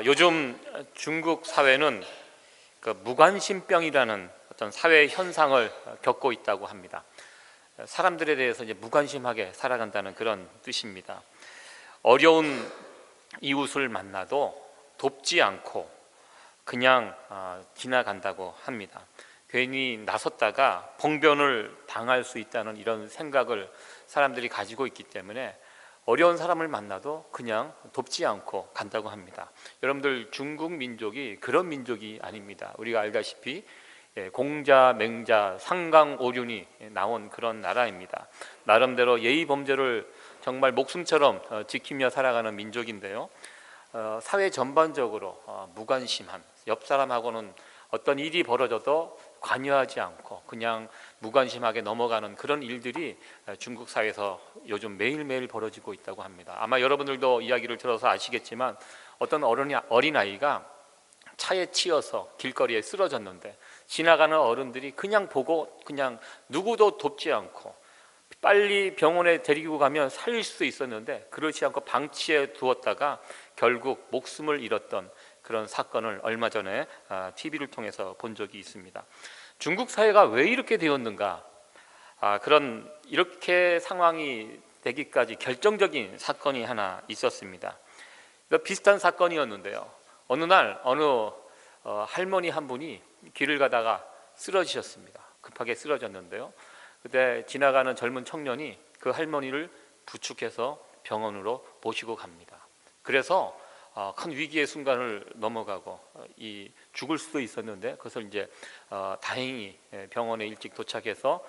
요즘 중국 사회는 그 무관심병이라는 어떤 사회 현상을 겪고 있다고 합니다. 사람들에 대해서 이제 무관심하게 살아간다는 그런 뜻입니다. 어려운 이웃을 만나도 돕지 않고 그냥 지나간다고 합니다. 괜히 나섰다가 봉변을 당할 수 있다는 이런 생각을 사람들이 가지고 있기 때문에 어려운 사람을 만나도 그냥 돕지 않고 간다고 합니다. 여러분들, 중국 민족이 그런 민족이 아닙니다. 우리가 알다시피 공자, 맹자, 상강오륜이 나온 그런 나라입니다. 나름대로 예의 범죄를 정말 목숨처럼 지키며 살아가는 민족인데요, 사회 전반적으로 무관심한, 옆 사람하고는 어떤 일이 벌어져도 관여하지 않고 그냥 무관심하게 넘어가는 그런 일들이 중국 사회에서 요즘 매일매일 벌어지고 있다고 합니다. 아마 여러분들도 이야기를 들어서 아시겠지만, 어떤 어린아이가 차에 치여서 길거리에 쓰러졌는데 지나가는 어른들이 그냥 보고 그냥 누구도 돕지 않고 빨리 병원에 데리고 가면 살릴 수 있었는데 그렇지 않고 방치해 두었다가 결국 목숨을 잃었던 그런 사건을 얼마 전에 TV를 통해서 본 적이 있습니다. 중국 사회가 왜 이렇게 되었는가? 이렇게 상황이 되기까지 결정적인 사건이 하나 있었습니다. 비슷한 사건이었는데요, 어느 날 할머니 한 분이 길을 가다가 쓰러지셨습니다. 급하게 쓰러졌는데요, 그때 지나가는 젊은 청년이 그 할머니를 부축해서 병원으로 모시고 갑니다. 그래서 큰 위기의 순간을 넘어가고 죽을 수도 있었는데 그것을 이제 다행히 병원에 일찍 도착해서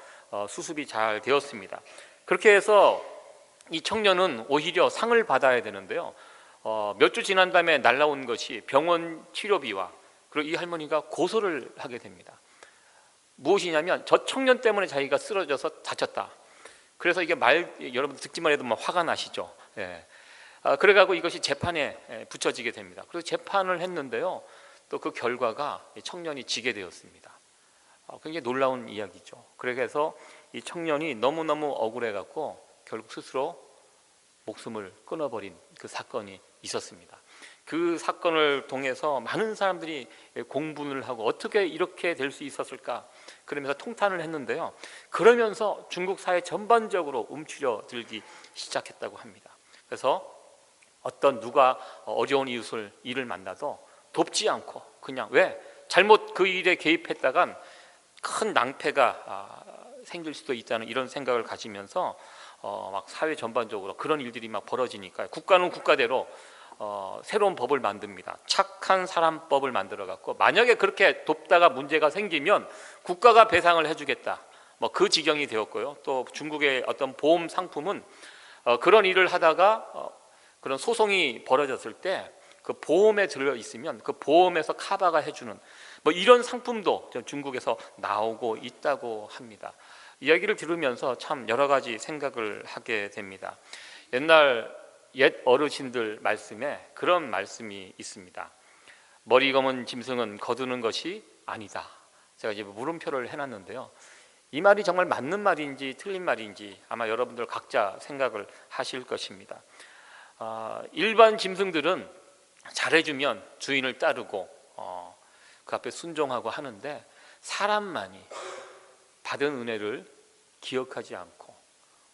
수습이 잘 되었습니다. 그렇게 해서 이 청년은 오히려 상을 받아야 되는데요, 몇 주 지난 다음에 날라온 것이 병원 치료비와, 그리고 이 할머니가 고소를 하게 됩니다. 무엇이냐면, 저 청년 때문에 자기가 쓰러져서 다쳤다. 그래서 이게 여러분 듣기만 해도 막 화가 나시죠. 그래가지고 이것이 재판에 붙여지게 됩니다. 그래서 재판을 했는데요, 또 그 결과가 청년이 지게 되었습니다. 굉장히 놀라운 이야기죠. 그래서 이 청년이 너무너무 억울해갖고 결국 스스로 목숨을 끊어버린 그 사건이 있었습니다. 그 사건을 통해서 많은 사람들이 공분을 하고 어떻게 이렇게 될 수 있었을까 그러면서 통탄을 했는데요, 그러면서 중국 사회 전반적으로 움츠려들기 시작했다고 합니다. 그래서 누가 어려운 일을 만나도 돕지 않고 그냥, 왜? 잘못 그 일에 개입했다간 큰 낭패가 생길 수도 있다는 이런 생각을 가지면서 막 사회 전반적으로 그런 일들이 막 벌어지니까 국가는 국가대로 새로운 법을 만듭니다. 착한 사람법을 만들어 갖고, 만약에 그렇게 돕다가 문제가 생기면 국가가 배상을 해주겠다, 그 지경이 되었고요. 또 중국의 어떤 보험 상품은 그런 일을 하다가 그런 소송이 벌어졌을 때 그 보험에 들어 있으면 그 보험에서 커버가 해주는 이런 상품도 중국에서 나오고 있다고 합니다. 이야기를 들으면서 참 여러 가지 생각을 하게 됩니다. 옛 어르신들 말씀에 그런 말씀이 있습니다. 머리 검은 짐승은 거두는 것이 아니다. 제가 이제 물음표를 해놨는데요, 이 말이 정말 맞는 말인지 틀린 말인지 아마 여러분들 각자 생각을 하실 것입니다. 일반 짐승들은 잘해주면 주인을 따르고 그 앞에 순종하고 하는데, 사람만이 받은 은혜를 기억하지 않고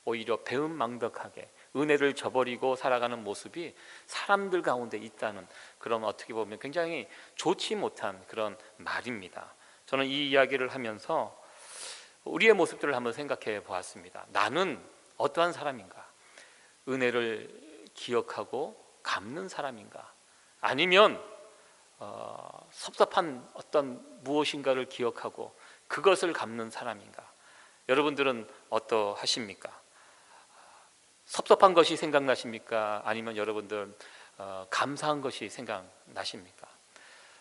오히려 배은망덕하게 은혜를 저버리고 살아가는 모습이 사람들 가운데 있다는, 그런 어떻게 보면 굉장히 좋지 못한 그런 말입니다. 저는 이 이야기를 하면서 우리의 모습들을 한번 생각해 보았습니다. 나는 어떠한 사람인가? 은혜를 기억하고 갚는 사람인가? 아니면 섭섭한 어떤 무엇인가를 기억하고 그것을 갚는 사람인가? 여러분들은 어떠하십니까? 섭섭한 것이 생각나십니까? 아니면 여러분들 감사한 것이 생각나십니까?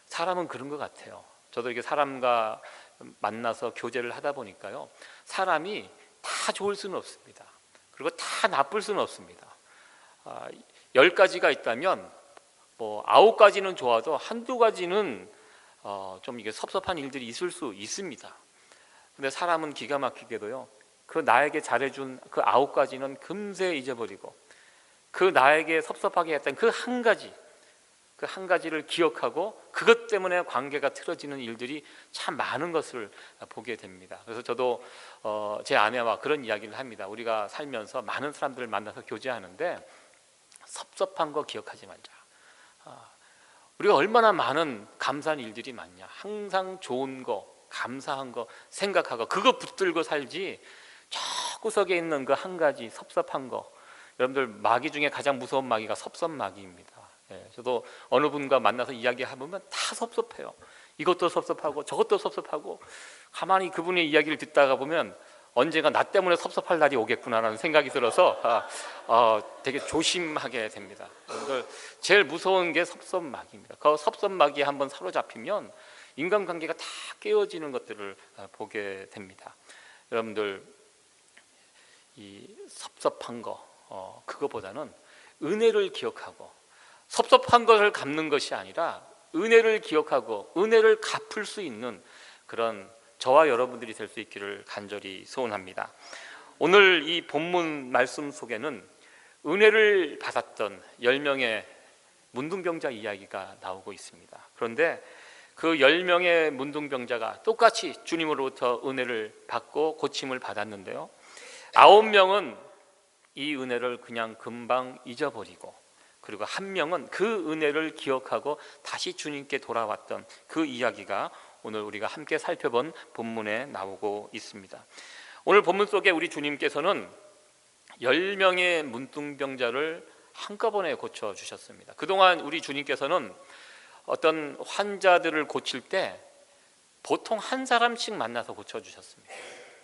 사람은 그런 것 같아요. 저도 이렇게 사람과 만나서 교제를 하다 보니까요, 사람이 다 좋을 수는 없습니다. 그리고 다 나쁠 수는 없습니다. 10가지가 있다면 9가지는 좋아도 한두 가지는 좀 이게 섭섭한 일들이 있을 수 있습니다. 근데 사람은 기가 막히게도요, 그 나에게 잘해준 그 9가지는 금세 잊어버리고, 그 나에게 섭섭하게 했던 그 한 가지, 그 한 가지를 기억하고 그것 때문에 관계가 틀어지는 일들이 참 많은 것을 보게 됩니다. 그래서 저도 제 아내와 그런 이야기를 합니다. 우리가 살면서 많은 사람들을 만나서 교제하는데 섭섭한 거 기억하지 말자. 우리가 얼마나 많은 감사한 일들이 많냐. 항상 좋은 거, 감사한 거 생각하고 그거 붙들고 살지, 저 구석에 있는 그 한 가지 섭섭한 거. 여러분들, 마귀 중에 가장 무서운 마귀가 섭섭마귀입니다. 저도 어느 분과 만나서 이야기해보면 다 섭섭해요. 이것도 섭섭하고 저것도 섭섭하고, 가만히 그분의 이야기를 듣다가 보면 언젠가 나 때문에 섭섭할 날이 오겠구나라는 생각이 들어서 되게 조심하게 됩니다. 여러분들, 제일 무서운 게 섭섭마귀입니다. 그 섭섭마귀에 한번 사로잡히면 인간관계가 다 깨어지는 것들을 보게 됩니다. 여러분들, 이 섭섭한 거, 그거보다는 은혜를 기억하고, 섭섭한 것을 갚는 것이 아니라 은혜를 기억하고 은혜를 갚을 수 있는 그런 저와 여러분들이 될 수 있기를 간절히 소원합니다. 오늘 이 본문 말씀 속에는 은혜를 받았던 10명의 문둥병자 이야기가 나오고 있습니다. 그런데 그 10명의 문둥병자가 똑같이 주님으로부터 은혜를 받고 고침을 받았는데요, 9명은 이 은혜를 그냥 금방 잊어버리고, 그리고 1명은 그 은혜를 기억하고 다시 주님께 돌아왔던 그 이야기가 오늘 우리가 함께 살펴본 본문에 나오고 있습니다. 오늘 본문 속에 우리 주님께서는 10명의 문둥병자를 한꺼번에 고쳐주셨습니다. 그동안 우리 주님께서는 어떤 환자들을 고칠 때 보통 한 사람씩 만나서 고쳐주셨습니다.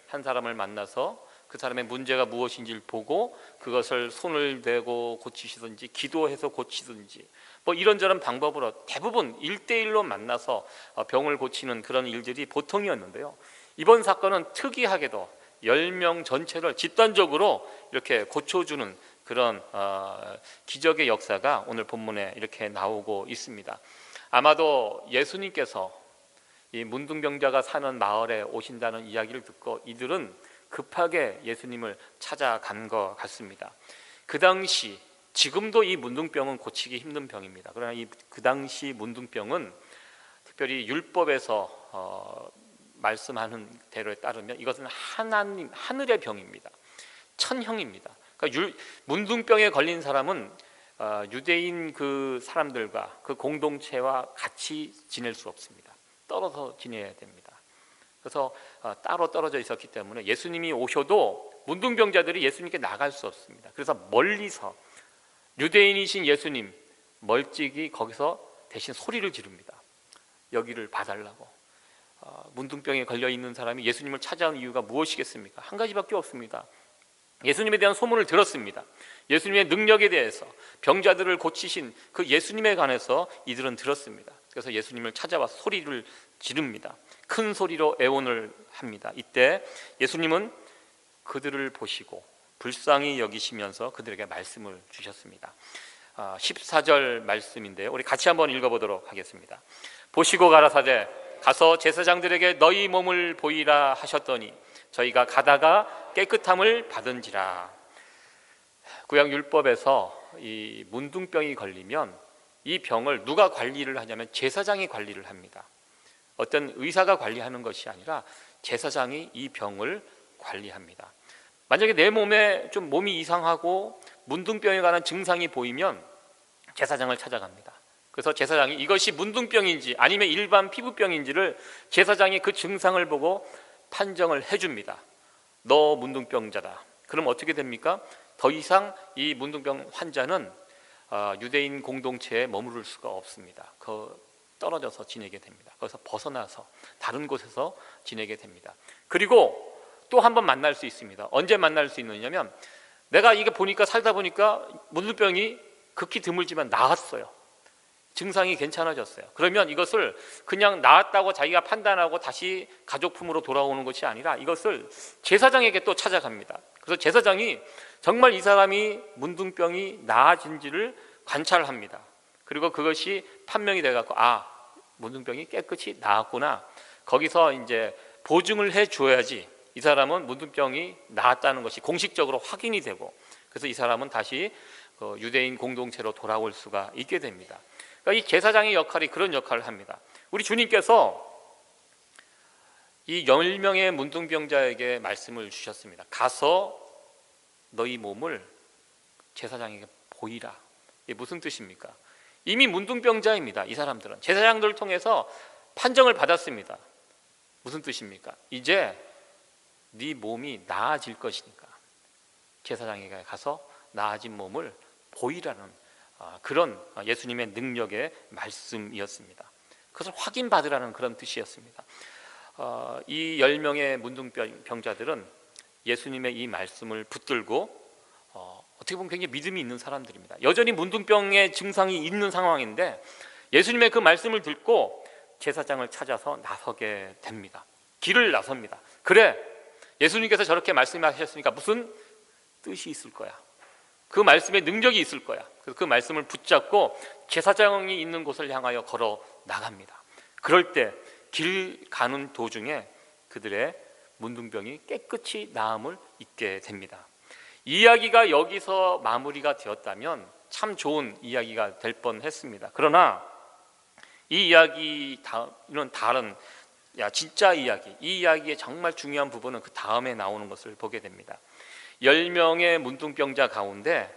한 사람을 만나서 그 사람의 문제가 무엇인지를 보고 그것을 손을 대고 고치시든지 기도해서 고치든지 뭐 이런저런 방법으로 대부분 1대1로 만나서 병을 고치는 그런 일들이 보통이었는데요, 이번 사건은 특이하게도 10명 전체를 집단적으로 이렇게 고쳐주는 그런 기적의 역사가 오늘 본문에 이렇게 나오고 있습니다. 아마도 예수님께서 이 문둥병자가 사는 마을에 오신다는 이야기를 듣고 이들은 급하게 예수님을 찾아간 것 같습니다. 그 당시, 지금도 이 문둥병은 고치기 힘든 병입니다. 그러나 그 당시 문둥병은 특별히 율법에서 말씀하는 대로에 따르면 이것은 하나님, 하늘의 병입니다. 천형입니다. 그러니까 문둥병에 걸린 사람은 유대인 그 사람들과 그 공동체와 같이 지낼 수 없습니다. 떨어져 지내야 됩니다. 그래서 따로 떨어져 있었기 때문에 예수님이 오셔도 문둥병자들이 예수님께 나갈 수 없습니다. 그래서 멀리서 유대인이신 예수님 멀찍이 거기서 대신 소리를 지릅니다. 여기를 봐달라고. 문둥병에 걸려있는 사람이 예수님을 찾아온 이유가 무엇이겠습니까? 한 가지밖에 없습니다. 예수님에 대한 소문을 들었습니다. 예수님의 능력에 대해서, 병자들을 고치신 그 예수님에 관해서 이들은 들었습니다. 그래서 예수님을 찾아와서 소리를 지릅니다. 큰 소리로 애원을 합니다. 이때 예수님은 그들을 보시고 불쌍히 여기시면서 그들에게 말씀을 주셨습니다. 14절 말씀인데요, 우리 같이 한번 읽어보도록 하겠습니다. 보시고 가라사대 가서 제사장들에게 너희 몸을 보이라 하셨더니 저희가 가다가 깨끗함을 받은지라. 구약 율법에서 이 문둥병이 걸리면 이 병을 누가 관리를 하냐면 제사장이 관리를 합니다. 어떤 의사가 관리하는 것이 아니라 제사장이 이 병을 관리합니다. 만약에 내 몸에 좀 몸이 이상하고 문둥병에 관한 증상이 보이면 제사장을 찾아갑니다. 그래서 제사장이 이것이 문둥병인지 아니면 일반 피부병인지를 제사장이 그 증상을 보고 판정을 해줍니다. 너 문둥병자다. 그럼 어떻게 됩니까? 더 이상 이 문둥병 환자는 유대인 공동체에 머무를 수가 없습니다. 떨어져서 지내게 됩니다. 거기서 벗어나서 다른 곳에서 지내게 됩니다. 그리고 또 한 번 만날 수 있습니다. 언제 만날 수 있느냐면, 내가 이게 보니까 살다 보니까 문둥병이 극히 드물지만 나았어요. 증상이 괜찮아졌어요. 그러면 이것을 그냥 나았다고 자기가 판단하고 다시 가족품으로 돌아오는 것이 아니라 이것을 제사장에게 또 찾아갑니다. 그래서 제사장이 정말 이 사람이 문둥병이 나아진지를 관찰합니다. 그리고 그것이 판명이 돼갖고 문둥병이 깨끗이 나았구나. 거기서 이제 보증을 해줘야지 이 사람은 문둥병이 나았다는 것이 공식적으로 확인이 되고, 그래서 이 사람은 다시 유대인 공동체로 돌아올 수가 있게 됩니다. 이 제사장의 역할이 그런 역할을 합니다. 우리 주님께서 이 10명의 문둥병자에게 말씀을 주셨습니다. 가서 너희 몸을 제사장에게 보이라. 이게 무슨 뜻입니까? 이미 문둥병자입니다. 이 사람들은 제사장들을 통해서 판정을 받았습니다. 무슨 뜻입니까? 이제 네 몸이 나아질 것이니까 제사장에게 가서 나아진 몸을 보이라는 그런 예수님의 능력의 말씀이었습니다. 그것을 확인받으라는 그런 뜻이었습니다. 이 10명의 문둥병자들은 예수님의 이 말씀을 붙들고 어떻게 보면 굉장히 믿음이 있는 사람들입니다. 여전히 문둥병의 증상이 있는 상황인데 예수님의 그 말씀을 듣고 제사장을 찾아서 나서게 됩니다. 길을 나섭니다. 그래, 예수님께서 저렇게 말씀하셨으니까 무슨 뜻이 있을 거야. 그 말씀에 능력이 있을 거야. 그래서 그 말씀을 붙잡고 제사장이 있는 곳을 향하여 걸어 나갑니다. 그럴 때 길 가는 도중에 그들의 문둥병이 깨끗이 나음을 잊게 됩니다. 이야기가 여기서 마무리가 되었다면 참 좋은 이야기가 될 뻔했습니다. 그러나 이 이야기는 다른 진짜 이야기, 이 이야기의 정말 중요한 부분은 그 다음에 나오는 것을 보게 됩니다. 10명의 문둥병자 가운데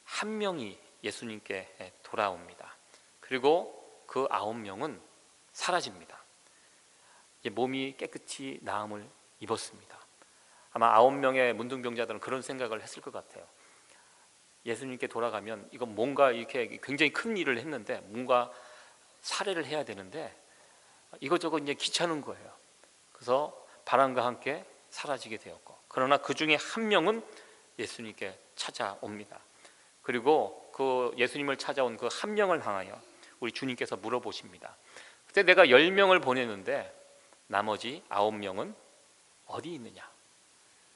한 명이 예수님께 돌아옵니다. 그리고 그 9명은 사라집니다. 이제 몸이 깨끗이 나음을 입었습니다. 아마 9명의 문둥병자들은 그런 생각을 했을 것 같아요. 예수님께 돌아가면 이건 뭔가 이렇게 굉장히 큰 일을 했는데 뭔가 살해를 해야 되는데 이것저것 이제 귀찮은 거예요. 그래서 바람과 함께 사라지게 되었고, 그러나 그 중에 한 명은 예수님께 찾아옵니다. 그리고 그 예수님을 찾아온 그 한 명을 향하여 우리 주님께서 물어보십니다. 그때 내가 10명을 보냈는데 나머지 9명은 어디 있느냐?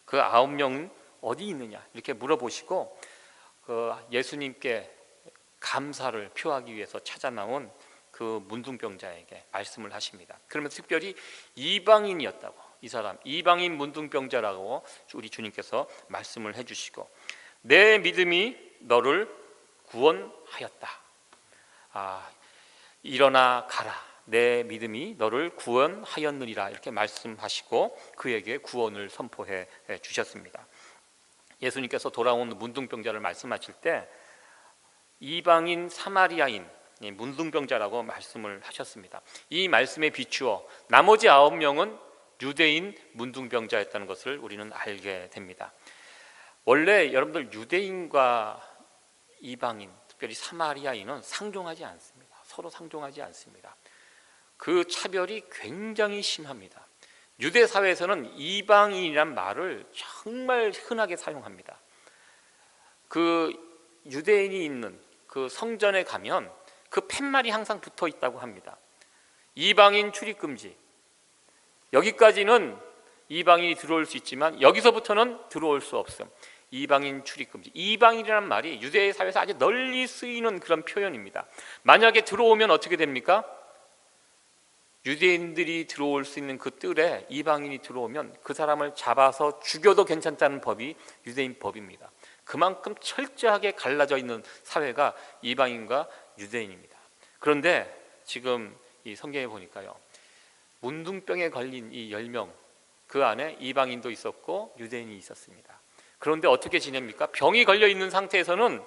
그 9명은 어디 있느냐? 이렇게 물어보시고 그 예수님께 감사를 표하기 위해서 찾아 나온 그 문둥병자에게 말씀을 하십니다. 그러면서 특별히 이방인이었다고, 이 사람 이방인 문둥병자라고 우리 주님께서 말씀을 해주시고, 내 믿음이 너를 구원하였다. 일어나 가라. 내 믿음이 너를 구원하였느니라. 이렇게 말씀하시고 그에게 구원을 선포해 주셨습니다. 예수님께서 돌아온 문둥병자를 말씀하실 때 이방인 사마리아인 문둥병자라고 말씀을 하셨습니다. 이 말씀에 비추어 나머지 9명은 유대인 문둥병자였다는 것을 우리는 알게 됩니다. 원래 여러분들 유대인과 이방인, 특별히 사마리아인은 상종하지 않습니다. 서로 상종하지 않습니다. 그 차별이 굉장히 심합니다. 유대 사회에서는 이방인이란 말을 정말 흔하게 사용합니다. 그 유대인이 있는 그 성전에 가면 그 팻말이 항상 붙어 있다고 합니다. 이방인 출입 금지. 여기까지는 이방인이 들어올 수 있지만 여기서부터는 들어올 수 없음. 이방인 출입 금지. 이방인이라는 말이 유대 사회에서 아주 널리 쓰이는 그런 표현입니다. 만약에 들어오면 어떻게 됩니까? 유대인들이 들어올 수 있는 그 뜰에 이방인이 들어오면 그 사람을 잡아서 죽여도 괜찮다는 법이 유대인 법입니다. 그만큼 철저하게 갈라져 있는 사회가 이방인과 유대인입니다. 그런데 지금 이 성경에 보니까요, 문둥병에 걸린 이 10명, 그 안에 이방인도 있었고 유대인이 있었습니다. 그런데 어떻게 지냅니까? 병이 걸려 있는 상태에서는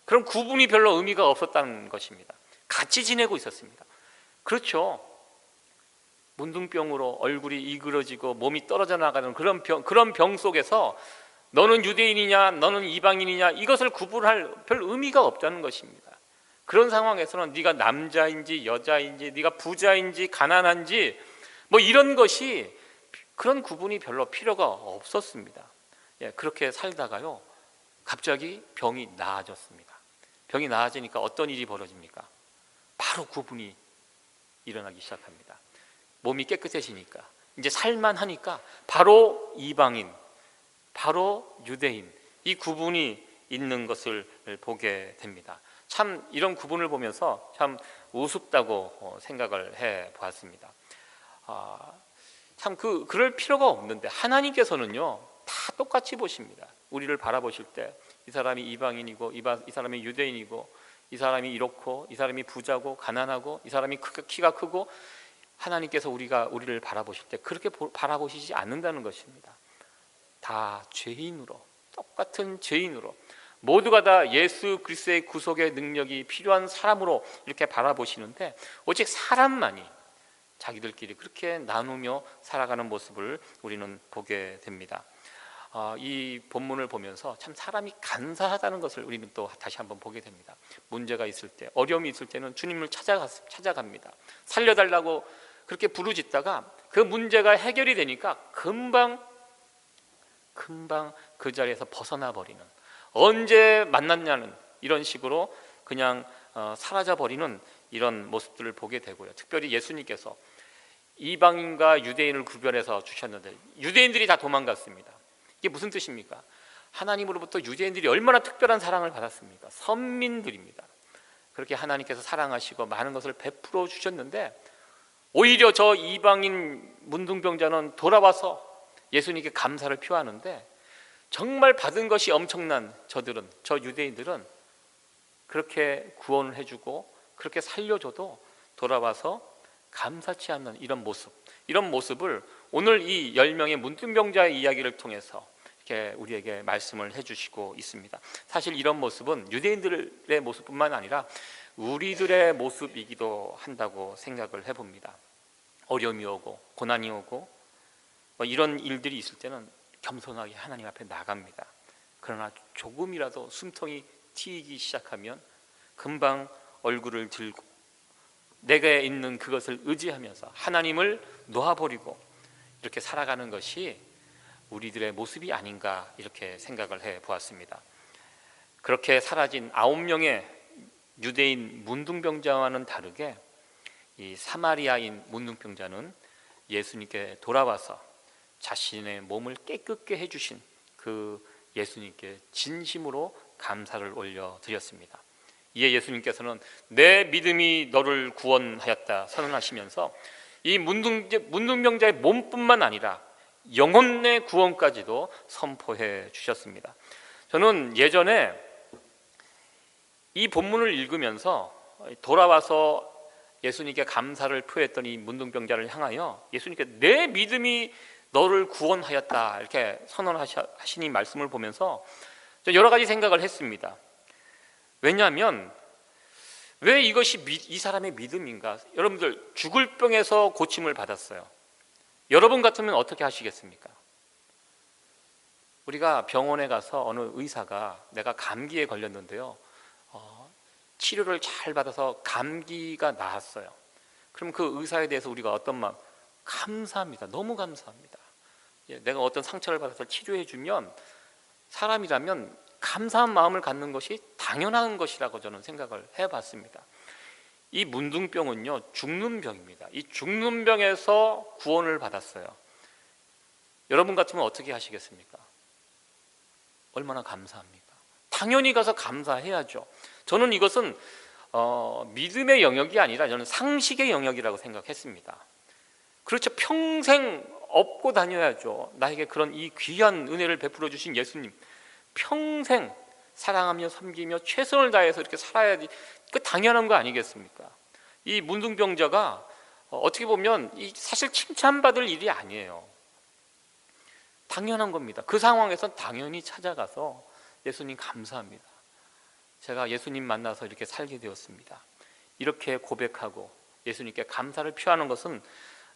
그런 구분이 별로 의미가 없었다는 것입니다. 같이 지내고 있었습니다. 그렇죠. 문둥병으로 얼굴이 이그러지고 몸이 떨어져 나가는 그런 병 속에서 너는 유대인이냐 너는 이방인이냐 이것을 구분할 별 의미가 없다는 것입니다. 그런 상황에서는 네가 남자인지 여자인지 네가 부자인지 가난한지 뭐 이런 것이 그런 구분이 별로 필요가 없었습니다. 그렇게 살다가요 갑자기 병이 나아졌습니다. 병이 나아지니까 어떤 일이 벌어집니까? 바로 구분이 일어나기 시작합니다. 몸이 깨끗해지니까 이제 살만하니까 바로 이방인, 바로 유대인, 이 구분이 있는 것을 보게 됩니다. 참 이런 구분을 보면서 참 우습다고 생각을 해 보았습니다. 참 그럴 필요가 없는데 하나님께서는요 다 똑같이 보십니다. 우리를 바라보실 때 이 사람이 이방인이고 이 사람이 유대인이고 이 사람이 이렇고 이 사람이 부자고 가난하고 이 사람이 키가 크고, 하나님께서 우리를 바라보실 때 그렇게 바라보시지 않는다는 것입니다. 다 죄인으로, 똑같은 죄인으로, 모두가 다 예수 그리스도의 구속의 능력이 필요한 사람으로 이렇게 바라보시는데, 오직 사람만이 자기들끼리 그렇게 나누며 살아가는 모습을 우리는 보게 됩니다. 이 본문을 보면서 참 사람이 간사하다는 것을 우리는 또 다시 한번 보게 됩니다. 문제가 있을 때, 어려움이 있을 때는 주님을 찾아갑니다. 살려달라고 그렇게 부르짖다가 그 문제가 해결이 되니까 금방 그 자리에서 벗어나 버리는, 언제 만났냐는 이런 식으로 그냥 사라져 버리는 이런 모습들을 보게 되고요. 특별히 예수님께서 이방인과 유대인을 구별해서 주셨는데 유대인들이 다 도망갔습니다. 이게 무슨 뜻입니까? 하나님으로부터 유대인들이 얼마나 특별한 사랑을 받았습니까? 선민들입니다. 그렇게 하나님께서 사랑하시고 많은 것을 베풀어 주셨는데, 오히려 저 이방인 문둥병자는 돌아와서 예수님께 감사를 표하는데, 정말 받은 것이 엄청난 저 유대인들은 그렇게 구원을 해주고 그렇게 살려줘도 돌아와서 감사치 않는 이런 모습을 오늘 이 10명의 문둥병자의 이야기를 통해서 이렇게 우리에게 말씀을 해주시고 있습니다. 사실 이런 모습은 유대인들의 모습뿐만 아니라 우리들의 모습이기도 한다고 생각을 해봅니다. 어려움이 오고 고난이 오고 이런 일들이 있을 때는 겸손하게 하나님 앞에 나갑니다. 그러나 조금이라도 숨통이 튀기 시작하면 금방 얼굴을 들고 내게 있는 그것을 의지하면서 하나님을 놓아버리고 이렇게 살아가는 것이 우리들의 모습이 아닌가, 이렇게 생각을 해보았습니다. 그렇게 사라진 9명의 유대인 문둥병자와는 다르게 이 사마리아인 문둥병자는 예수님께 돌아와서 자신의 몸을 깨끗게 해주신 그 예수님께 진심으로 감사를 올려드렸습니다. 이에 예수님께서는 내 믿음이 너를 구원하였다 선언하시면서 이 문둥병자의 몸뿐만 아니라 영혼의 구원까지도 선포해 주셨습니다. 저는 예전에 이 본문을 읽으면서 돌아와서 예수님께 감사를 표했던 이 문둥병자를 향하여 예수님께 내 믿음이 너를 구원하였다 이렇게 선언하시니 말씀을 보면서 여러 가지 생각을 했습니다. 왜냐하면 왜 이것이 이 사람의 믿음인가? 여러분들 죽을 병에서 고침을 받았어요. 여러분 같으면 어떻게 하시겠습니까? 우리가 병원에 가서 어느 의사가 내가 감기에 걸렸는데요, 치료를 잘 받아서 감기가 나았어요. 그럼 그 의사에 대해서 우리가 어떤 마음? 감사합니다. 너무 감사합니다. 내가 어떤 상처를 받아서 치료해 주면 사람이라면 감사한 마음을 갖는 것이 당연한 것이라고 저는 생각을 해봤습니다. 이 문둥병은요, 죽는 병입니다. 이 죽는 병에서 구원을 받았어요. 여러분 같으면 어떻게 하시겠습니까? 얼마나 감사합니까? 당연히 가서 감사해야죠. 저는 이것은 믿음의 영역이 아니라 저는 상식의 영역이라고 생각했습니다. 그렇죠. 평생 업고 다녀야죠. 나에게 그런 이 귀한 은혜를 베풀어 주신 예수님, 평생 사랑하며 섬기며 최선을 다해서 이렇게 살아야지, 그 당연한 거 아니겠습니까? 이 문둥병자가 어떻게 보면 사실 칭찬받을 일이 아니에요. 당연한 겁니다. 그 상황에선 당연히 찾아가서 예수님 감사합니다. 제가 예수님 만나서 이렇게 살게 되었습니다. 이렇게 고백하고 예수님께 감사를 표하는 것은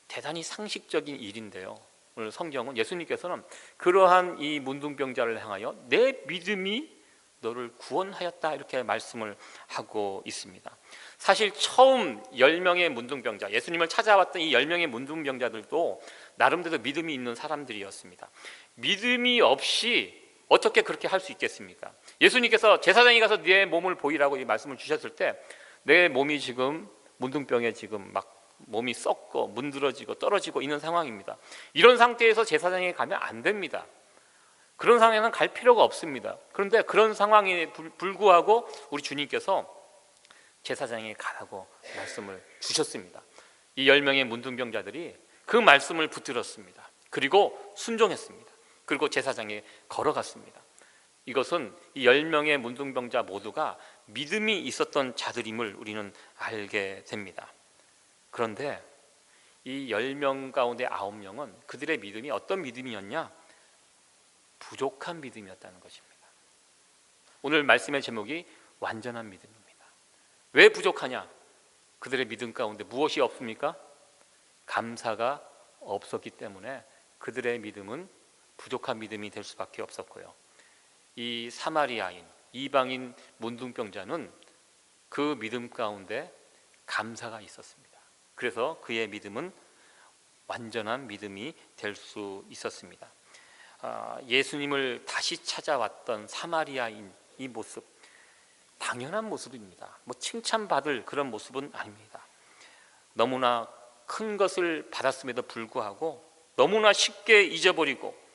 대단히 상식적인 일인데요, 오늘 성경은 예수님께서는 그러한 이 문둥병자를 향하여 내 믿음이 너를 구원하였다 이렇게 말씀을 하고 있습니다. 사실 처음 10명의 문둥병자, 예수님을 찾아왔던 이 10명의 문둥병자들도 나름대로 믿음이 있는 사람들이었습니다. 믿음이 없이 어떻게 그렇게 할 수 있겠습니까? 예수님께서 제사장에 가서 네 몸을 보이라고 이 말씀을 주셨을 때 내 몸이 지금 문둥병에 지금 막 몸이 썩고 문드러지고 떨어지고 있는 상황입니다. 이런 상태에서 제사장에 가면 안 됩니다. 그런 상황에는 갈 필요가 없습니다. 그런데 그런 상황에 불구하고 우리 주님께서 제사장에 가라고 말씀을 주셨습니다. 이 10명의 문둥병자들이 그 말씀을 붙들었습니다. 그리고 순종했습니다. 그리고 제사장에 걸어갔습니다. 이것은 이 10명의 문둥병자 모두가 믿음이 있었던 자들임을 우리는 알게 됩니다. 그런데 이 10명 가운데 9명은 그들의 믿음이 어떤 믿음이었냐? 부족한 믿음이었다는 것입니다. 오늘 말씀의 제목이 완전한 믿음입니다. 왜 부족하냐? 그들의 믿음 가운데 무엇이 없습니까? 감사가 없었기 때문에 그들의 믿음은 부족한 믿음이 될 수밖에 없었고요. 이 사마리아인, 이방인 문둥병자는 그 믿음 가운데 감사가 있었습니다. 그래서 그의 믿음은 완전한 믿음이 될 수 있었습니다. 예수님을 다시 찾아왔던 사마리아인 이 모습, 당연한 모습입니다. 칭찬받을 그런 모습은 아닙니다. 너무나 큰 것을 받았음에도 불구하고 너무나 쉽게 잊어버리고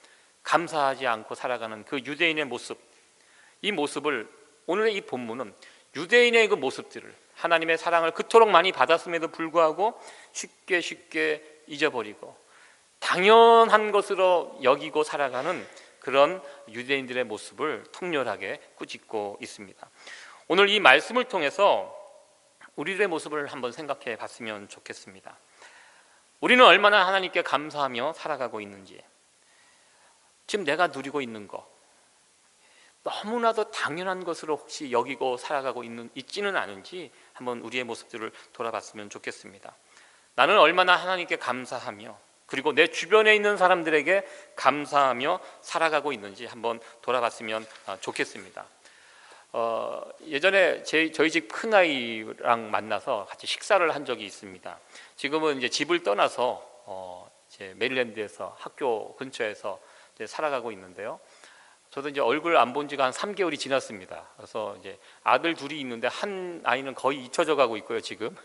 감사하지 않고 살아가는 그 유대인의 모습, 이 모습을 오늘의 이 본문은 유대인의 그 모습들을, 하나님의 사랑을 그토록 많이 받았음에도 불구하고 쉽게 잊어버리고 당연한 것으로 여기고 살아가는 그런 유대인들의 모습을 통렬하게 꾸짖고 있습니다. 오늘 이 말씀을 통해서 우리들의 모습을 한번 생각해 봤으면 좋겠습니다. 우리는 얼마나 하나님께 감사하며 살아가고 있는지, 지금 내가 누리고 있는 것, 너무나도 당연한 것으로 혹시 여기고 살아가고 있지는 않은지 한번 우리의 모습들을 돌아봤으면 좋겠습니다. 나는 얼마나 하나님께 감사하며 그리고 내 주변에 있는 사람들에게 감사하며 살아가고 있는지 한번 돌아봤으면 좋겠습니다. 예전에 저희 집 큰아이랑 만나서 같이 식사를 한 적이 있습니다. 지금은 이제 집을 떠나서 이제 메릴랜드에서 학교 근처에서 이제 살아가고 있는데요. 저도 이제 얼굴 안 본 지가 한 3개월이 지났습니다. 그래서 이제 아들 둘이 있는데 한 아이는 거의 잊혀져 가고 있고요, 지금.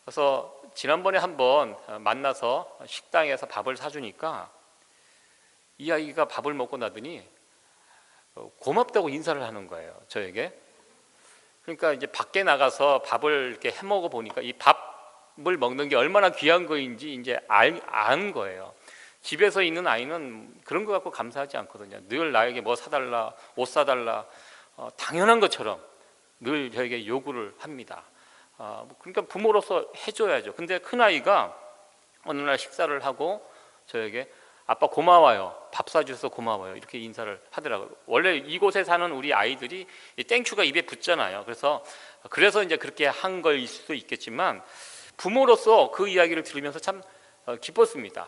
그래서 지난번에 한번 만나서 식당에서 밥을 사주니까 이 아이가 밥을 먹고 나더니 고맙다고 인사를 하는 거예요, 저에게. 그러니까 이제 밖에 나가서 밥을 이렇게 해 먹어 보니까 이 밥을 먹는 게 얼마나 귀한 거인지 이제 아는 거예요. 집에서 있는 아이는 그런 거 갖고 감사하지 않거든요. 늘 나에게 뭐 사달라, 옷 사달라, 당연한 것처럼 늘 저에게 요구를 합니다. 그러니까 부모로서 해줘야죠. 근데 큰아이가 어느 날 식사를 하고 저에게 아빠 고마워요, 밥 사주셔서 고마워요, 이렇게 인사를 하더라고요. 원래 이곳에 사는 우리 아이들이 땡큐가 입에 붙잖아요. 그래서 이제 그렇게 한 거일 수도 있겠지만 부모로서 그 이야기를 들으면서 참 기뻤습니다.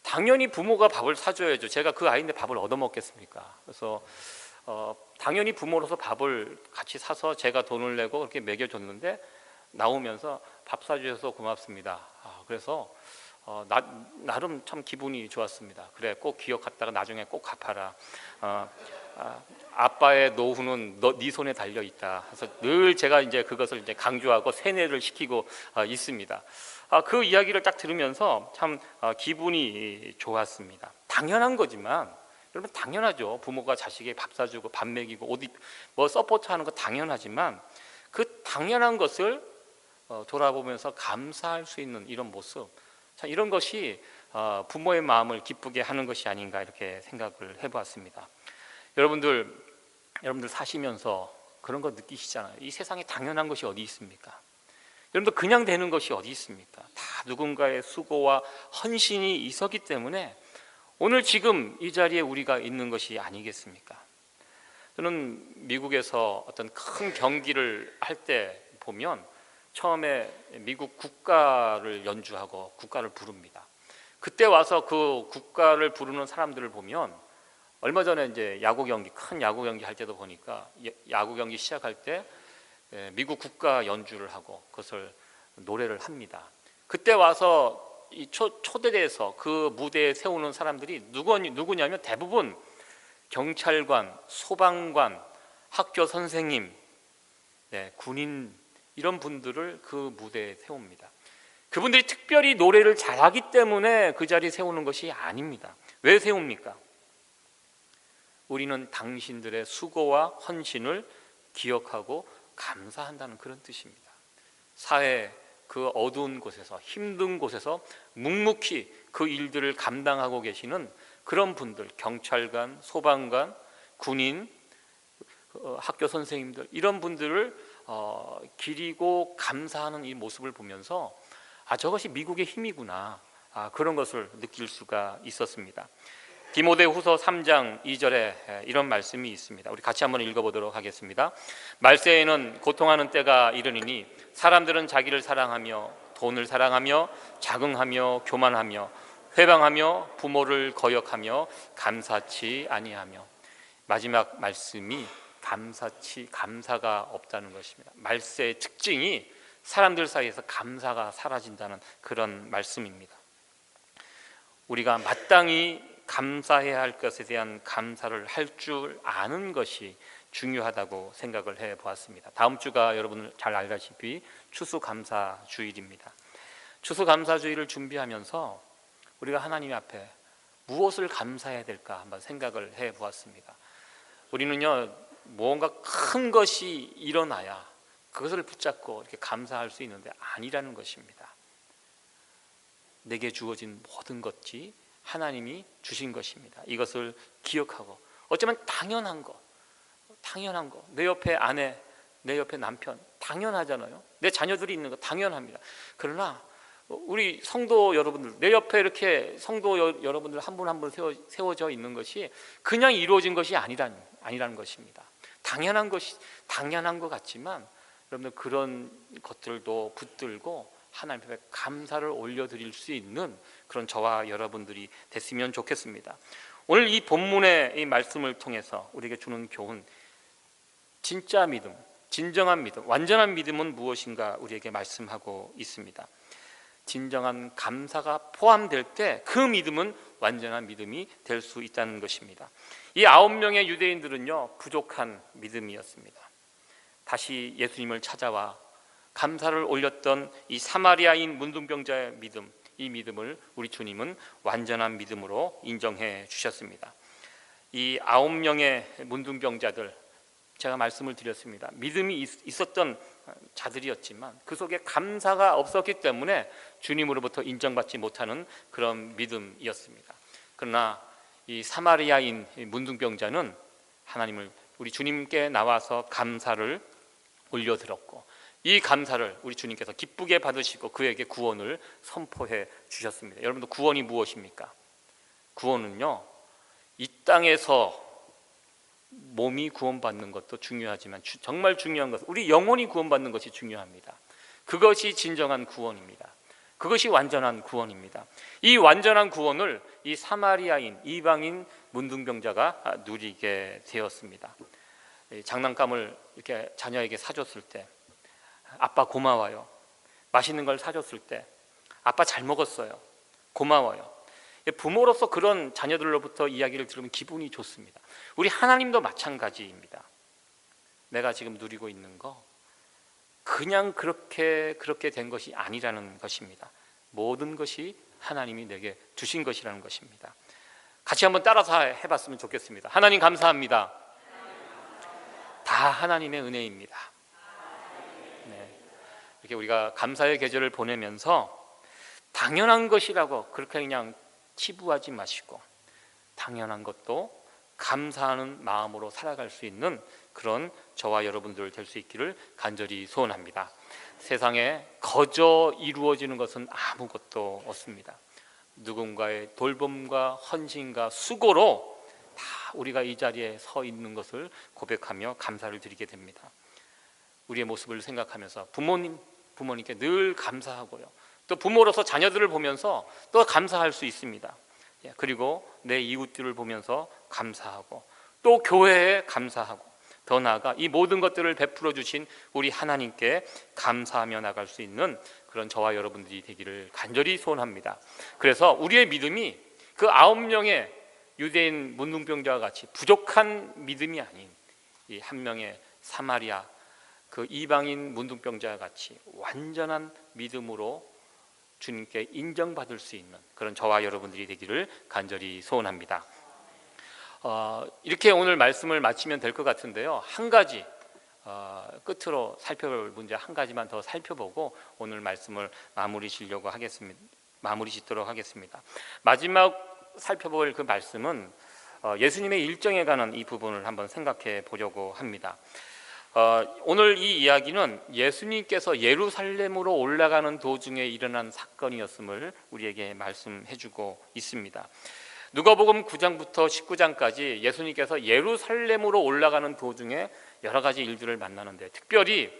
당연히 부모가 밥을 사줘야죠. 제가 그 아이인데 밥을 얻어먹겠습니까? 그래서 당연히 부모로서 밥을 같이 사서 제가 돈을 내고 그렇게 먹여줬는데 나오면서 밥 사주셔서 고맙습니다. 그래서 나름 참 기분이 좋았습니다. 그래, 꼭 기억했다가 나중에 꼭 갚아라. 아빠의 노후는 네 손에 달려 있다. 그래서 늘 제가 이제 그것을 이제 강조하고 세뇌를 시키고 있습니다. 그 이야기를 딱 들으면서 참 기분이 좋았습니다. 당연한 거지만 여러분, 당연하죠. 부모가 자식에게 밥 사주고 밥 먹이고 옷 뭐 서포트하는 거 당연하지만 그 당연한 것을 돌아보면서 감사할 수 있는 이런 모습, 참 이런 것이 부모의 마음을 기쁘게 하는 것이 아닌가 이렇게 생각을 해보았습니다. 여러분들 사시면서 그런 거 느끼시잖아요. 이 세상에 당연한 것이 어디 있습니까? 여러분들 그냥 되는 것이 어디 있습니까? 다 누군가의 수고와 헌신이 있었기 때문에 오늘 지금 이 자리에 우리가 있는 것이 아니겠습니까? 저는 미국에서 어떤 큰 경기를 할 때 보면 처음에 미국 국가를 연주하고 국가를 부릅니다. 그때 와서 그 국가를 부르는 사람들을 보면 얼마 전에 이제 야구 경기, 큰 야구 경기 할 때도 보니까 야구 경기 시작할 때 미국 국가 연주를 하고 그것을 노래를 합니다. 그때 와서 이 초대돼서 그 무대에 세우는 사람들이 누구냐면 대부분 경찰관, 소방관, 학교 선생님, 군인 이런 분들을 그 무대에 세웁니다. 그분들이 특별히 노래를 잘하기 때문에 그 자리에 세우는 것이 아닙니다. 왜 세웁니까? 우리는 당신들의 수고와 헌신을 기억하고 감사한다는 그런 뜻입니다. 사회 그 어두운 곳에서 힘든 곳에서 묵묵히 그 일들을 감당하고 계시는 그런 분들, 경찰관, 소방관, 군인, 학교 선생님들, 이런 분들을 기리고 감사하는 이 모습을 보면서 저것이 미국의 힘이구나, 그런 것을 느낄 수가 있었습니다. 디모데후서 3장 2절에 이런 말씀이 있습니다. 우리 같이 한번 읽어보도록 하겠습니다. 말세에는 고통하는 때가 이르니니 사람들은 자기를 사랑하며 돈을 사랑하며 자긍하며 교만하며 회방하며 부모를 거역하며 감사치 아니하며. 마지막 말씀이 감사가 없다는 것입니다. 말세의 특징이 사람들 사이에서 감사가 사라진다는 그런 말씀입니다. 우리가 마땅히 감사해야 할 것에 대한 감사를 할 줄 아는 것이 중요하다고 생각을 해보았습니다. 다음 주가 여러분 잘 알다시피 추수감사주일입니다. 추수감사주일을 준비하면서 우리가 하나님 앞에 무엇을 감사해야 될까 한번 생각을 해보았습니다. 우리는요, 뭔가 큰 것이 일어나야 그것을 붙잡고 이렇게 감사할 수 있는데 아니라는 것입니다. 내게 주어진 모든 것이 하나님이 주신 것입니다. 이것을 기억하고, 어쩌면 당연한 거, 내 옆에 아내, 내 옆에 남편, 당연하잖아요. 내 자녀들이 있는 거 당연합니다. 그러나 우리 성도 여러분들, 내 옆에 이렇게 성도 여러분들 한 분 한 분 세워져 있는 것이 그냥 이루어진 것이 아니라는 것입니다. 당연한 것 같지만 여러분들 그런 것들도 붙들고 하나님 앞에 감사를 올려드릴 수 있는 그런 저와 여러분들이 됐으면 좋겠습니다. 오늘 이 본문의 이 말씀을 통해서 우리에게 주는 교훈, 진짜 믿음, 진정한 믿음, 완전한 믿음은 무엇인가 우리에게 말씀하고 있습니다. 진정한 감사가 포함될 때 그 믿음은 완전한 믿음이 될 수 있다는 것입니다. 이 9명의 유대인들은요, 부족한 믿음이었습니다. 다시 예수님을 찾아와 감사를 올렸던 이 사마리아인 문둥병자의 믿음, 이 믿음을 우리 주님은 완전한 믿음으로 인정해 주셨습니다. 이 9명의 문둥병자들, 제가 말씀을 드렸습니다. 믿음이 있었던 자들이었지만 그 속에 감사가 없었기 때문에 주님으로부터 인정받지 못하는 그런 믿음이었습니다. 그러나 이 사마리아인 문둥병자는 하나님을, 우리 주님께 나와서 감사를 올려드렸고, 이 감사를 우리 주님께서 기쁘게 받으시고 그에게 구원을 선포해 주셨습니다. 여러분들, 구원이 무엇입니까? 구원은요, 이 땅에서 몸이 구원받는 것도 중요하지만 정말 중요한 것은 우리 영혼이 구원받는 것이 중요합니다. 그것이 진정한 구원입니다. 그것이 완전한 구원입니다. 이 완전한 구원을 이 사마리아인, 이방인 문둥병자가 누리게 되었습니다. 장난감을 이렇게 자녀에게 사줬을 때 아빠 고마워요. 맛있는 걸 사줬을 때 아빠 잘 먹었어요. 고마워요. 부모로서 그런 자녀들로부터 이야기를 들으면 기분이 좋습니다. 우리 하나님도 마찬가지입니다. 내가 지금 누리고 있는 거 그냥 그렇게 된 것이 아니라는 것입니다. 모든 것이 하나님이 내게 주신 것이라는 것입니다. 같이 한번 따라서 해봤으면 좋겠습니다. 하나님 감사합니다. 다 하나님의 은혜입니다. 네. 이렇게 우리가 감사의 계절을 보내면서 당연한 것이라고 그렇게 그냥 치부하지 마시고, 당연한 것도 감사하는 마음으로 살아갈 수 있는 그런 저와 여러분들 될 수 있기를 간절히 소원합니다. 세상에 거저 이루어지는 것은 아무것도 없습니다. 누군가의 돌봄과 헌신과 수고로 다 우리가 이 자리에 서 있는 것을 고백하며 감사를 드리게 됩니다. 우리의 모습을 생각하면서 부모님께 늘 감사하고요, 또 부모로서 자녀들을 보면서 또 감사할 수 있습니다. 그리고 내 이웃들을 보면서 감사하고, 또 교회에 감사하고, 더 나아가 이 모든 것들을 베풀어 주신 우리 하나님께 감사하며 나갈 수 있는 그런 저와 여러분들이 되기를 간절히 소원합니다. 그래서 우리의 믿음이 그 9명의 유대인 문둥병자와 같이 부족한 믿음이 아닌 이 한 명의 사마리아 그 이방인 문둥병자와 같이 완전한 믿음으로 주님께 인정받을 수 있는 그런 저와 여러분들이 되기를 간절히 소원합니다. 이렇게 오늘 말씀을 마치면 될 것 같은데요, 한 가지 끝으로 살펴볼 문제 한 가지만 더 살펴보고 오늘 말씀을 마무리 짓도록 하겠습니다. 마지막 살펴볼 그 말씀은 예수님의 일정에 관한 이 부분을 한번 생각해 보려고 합니다. 오늘 이 이야기는 예수님께서 예루살렘으로 올라가는 도중에 일어난 사건이었음을 우리에게 말씀해 주고 있습니다. 누가복음 9장부터 19장까지 예수님께서 예루살렘으로 올라가는 도중에 여러 가지 일들을 만나는데, 특별히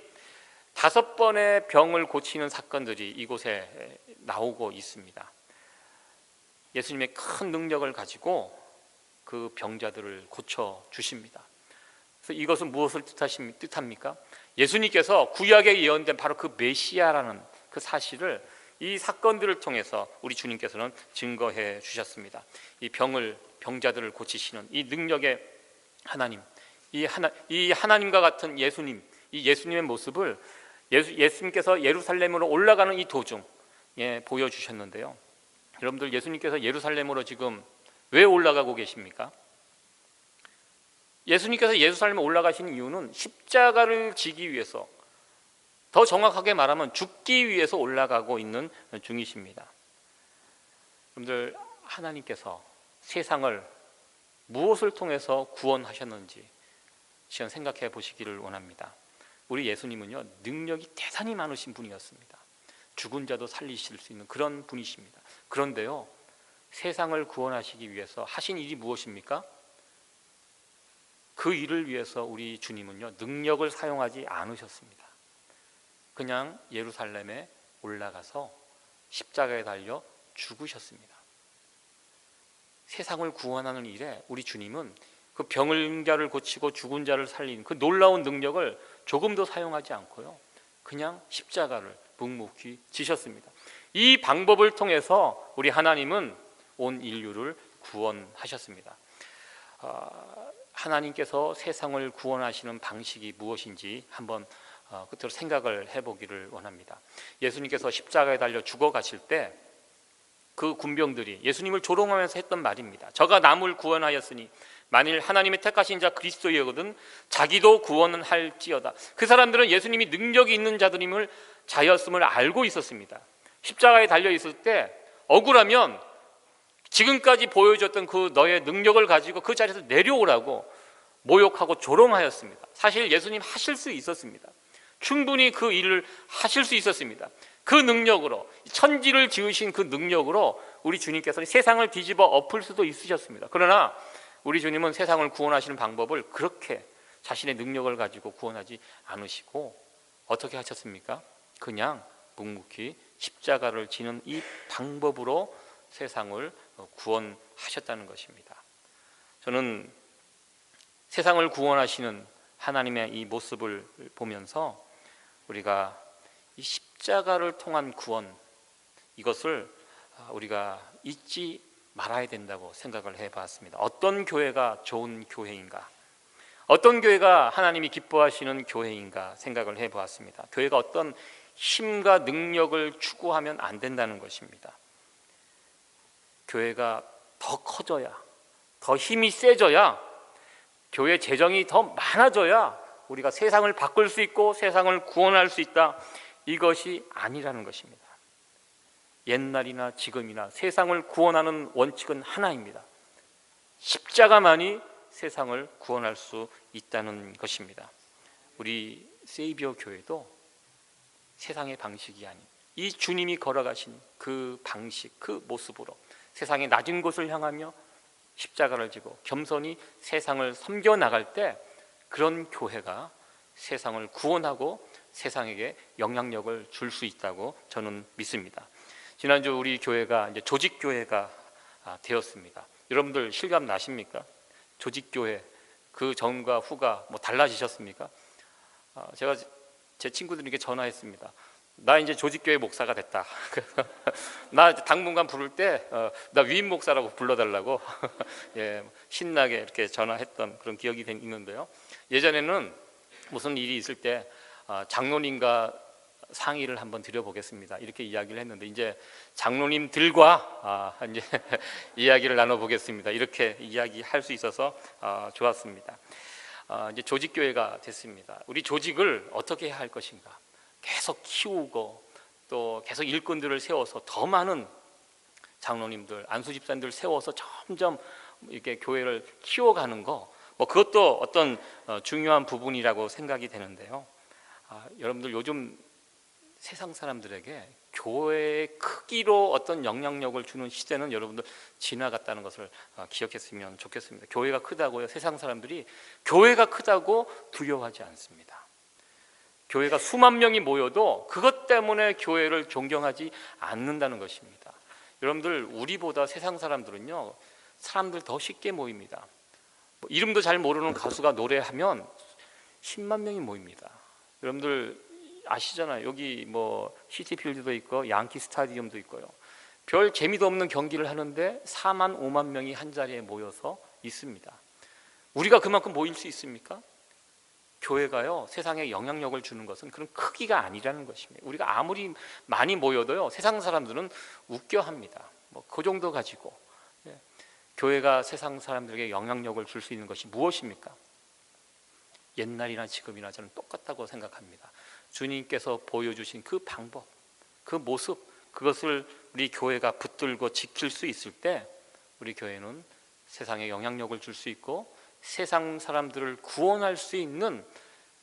5번의 병을 고치는 사건들이 이곳에 나오고 있습니다. 예수님의 큰 능력을 가지고 그 병자들을 고쳐 주십니다. 그래서 이것은 무엇을 뜻합니까? 예수님께서 구약에 예언된 바로 그 메시아라는 그 사실을 이 사건들을 통해서 우리 주님께서는 증거해 주셨습니다. 이 병자들을 고치시는 이 능력의 하나님, 이 하나님과 같은 예수님, 이 예수님의 모습을 예수님께서 예루살렘으로 올라가는 이 도중에 보여주셨는데요. 여러분들, 예수님께서 예루살렘으로 지금 왜 올라가고 계십니까? 예수님께서 예루살렘에 올라가시는 이유는 십자가를 지기 위해서, 더 정확하게 말하면 죽기 위해서 올라가고 있는 중이십니다. 여러분들, 하나님께서 세상을 무엇을 통해서 구원하셨는지 시간 생각해 보시기를 원합니다. 우리 예수님은요, 능력이 대단히 많으신 분이었습니다. 죽은 자도 살리실 수 있는 그런 분이십니다. 그런데요, 세상을 구원하시기 위해서 하신 일이 무엇입니까? 그 일을 위해서 우리 주님은요, 능력을 사용하지 않으셨습니다. 그냥 예루살렘에 올라가서 십자가에 달려 죽으셨습니다. 세상을 구원하는 일에 우리 주님은 그 병자를 고치고 죽은 자를 살리는 그 놀라운 능력을 조금도 사용하지 않고요, 그냥 십자가를 묵묵히 지셨습니다. 이 방법을 통해서 우리 하나님은 온 인류를 구원하셨습니다. 하나님께서 세상을 구원하시는 방식이 무엇인지 한번 끝으로 생각을 해보기를 원합니다. 예수님께서 십자가에 달려 죽어가실 때 그 군병들이 예수님을 조롱하면서 했던 말입니다. 저가 남을 구원하였으니 만일 하나님의 택하신 자 그리스도이거든 자기도 구원은 할지어다. 그 사람들은 예수님이 능력이 있는 자였음을 알고 있었습니다. 십자가에 달려 있을 때 억울하면 지금까지 보여줬던 그 너의 능력을 가지고 그 자리에서 내려오라고 모욕하고 조롱하였습니다. 사실 예수님 하실 수 있었습니다. 충분히 그 일을 하실 수 있었습니다. 그 능력으로, 천지를 지으신 그 능력으로 우리 주님께서는 세상을 뒤집어 엎을 수도 있으셨습니다. 그러나 우리 주님은 세상을 구원하시는 방법을 그렇게 자신의 능력을 가지고 구원하지 않으시고 어떻게 하셨습니까? 그냥 묵묵히 십자가를 지는 이 방법으로 세상을 구원하셨다는 것입니다. 저는 세상을 구원하시는 하나님의 이 모습을 보면서 우리가 이 십자가를 통한 구원, 이것을 우리가 잊지 말아야 된다고 생각을 해봤습니다. 어떤 교회가 좋은 교회인가, 어떤 교회가 하나님이 기뻐하시는 교회인가 생각을 해보았습니다. 교회가 어떤 힘과 능력을 추구하면 안 된다는 것입니다. 교회가 더 커져야, 더 힘이 세져야, 교회 재정이 더 많아져야 우리가 세상을 바꿀 수 있고 세상을 구원할 수 있다, 이것이 아니라는 것입니다. 옛날이나 지금이나 세상을 구원하는 원칙은 하나입니다. 십자가만이 세상을 구원할 수 있다는 것입니다. 우리 세이비어 교회도 세상의 방식이 아닌 이 주님이 걸어가신 그 방식, 그 모습으로 세상의 낮은 곳을 향하며 십자가를 지고 겸손히 세상을 섬겨나갈 때 그런 교회가 세상을 구원하고 세상에게 영향력을 줄 수 있다고 저는 믿습니다. 지난주 우리 교회가 이제 조직교회가 되었습니다. 여러분들 실감 나십니까? 조직교회 그 전과 후가 뭐 달라지셨습니까? 제가 제 친구들에게 전화했습니다. 나 이제 조직교회 목사가 됐다. 나 당분간 부를 때 나 위임 목사라고 불러달라고 예, 신나게 이렇게 전화했던 그런 기억이 있는데요. 예전에는 무슨 일이 있을 때 장로님과 상의를 한번 드려보겠습니다, 이렇게 이야기를 했는데 이제 장로님들과 이제 이야기를 나눠보겠습니다, 이렇게 이야기할 수 있어서 좋았습니다. 이제 조직교회가 됐습니다. 우리 조직을 어떻게 해야 할 것인가, 계속 키우고 또 계속 일꾼들을 세워서 더 많은 장로님들, 안수 집사님들 세워서 점점 이렇게 교회를 키워가는 거, 그것도 어떤 중요한 부분이라고 생각이 되는데요. 여러분들 요즘 세상 사람들에게 교회의 크기로 어떤 영향력을 주는 시대는 여러분들 지나갔다는 것을 기억했으면 좋겠습니다. 교회가 크다고요, 세상 사람들이 교회가 크다고 두려워하지 않습니다. 교회가 수만 명이 모여도 그것 때문에 교회를 존경하지 않는다는 것입니다. 여러분들, 우리보다 세상 사람들은요, 사람들 더 쉽게 모입니다. 이름도 잘 모르는 가수가 노래하면 10만 명이 모입니다. 여러분들 아시잖아요. 여기 시티필드도 있고 양키 스타디움도 있고요. 별 재미도 없는 경기를 하는데 4만 5만 명이 한 자리에 모여서 있습니다. 우리가 그만큼 모일 수 있습니까? 교회가요, 세상에 영향력을 주는 것은 그런 크기가 아니라는 것입니다. 우리가 아무리 많이 모여도요, 세상 사람들은 웃겨합니다. 그 정도 가지고. 교회가 세상 사람들에게 영향력을 줄 수 있는 것이 무엇입니까? 옛날이나 지금이나 저는 똑같다고 생각합니다. 주님께서 보여주신 그 방법, 그 모습, 그것을 우리 교회가 붙들고 지킬 수 있을 때 우리 교회는 세상에 영향력을 줄 수 있고 세상 사람들을 구원할 수 있는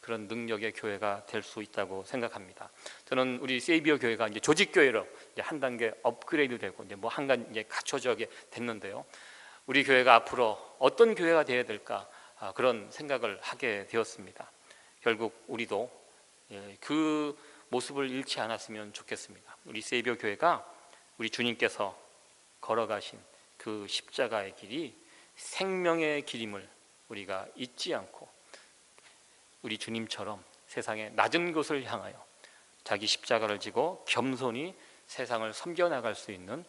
그런 능력의 교회가 될 수 있다고 생각합니다. 저는 우리 세이비어 교회가 이제 조직 교회로 한 단계 업그레이드 되고 한간 갖춰지게 됐는데요. 우리 교회가 앞으로 어떤 교회가 되어야 될까, 그런 생각을 하게 되었습니다. 결국 우리도 그 모습을 잃지 않았으면 좋겠습니다. 우리 세이비어 교회가 우리 주님께서 걸어가신 그 십자가의 길이 생명의 길임을 우리가 잊지 않고 우리 주님처럼 세상의 낮은 곳을 향하여 자기 십자가를 지고 겸손히 세상을 섬겨나갈 수 있는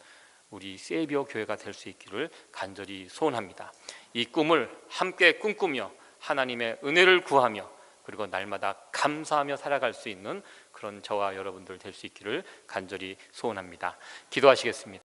우리 세이비어 교회가 될 수 있기를 간절히 소원합니다. 이 꿈을 함께 꿈꾸며 하나님의 은혜를 구하며 그리고 날마다 감사하며 살아갈 수 있는 그런 저와 여러분들 될 수 있기를 간절히 소원합니다. 기도하시겠습니다.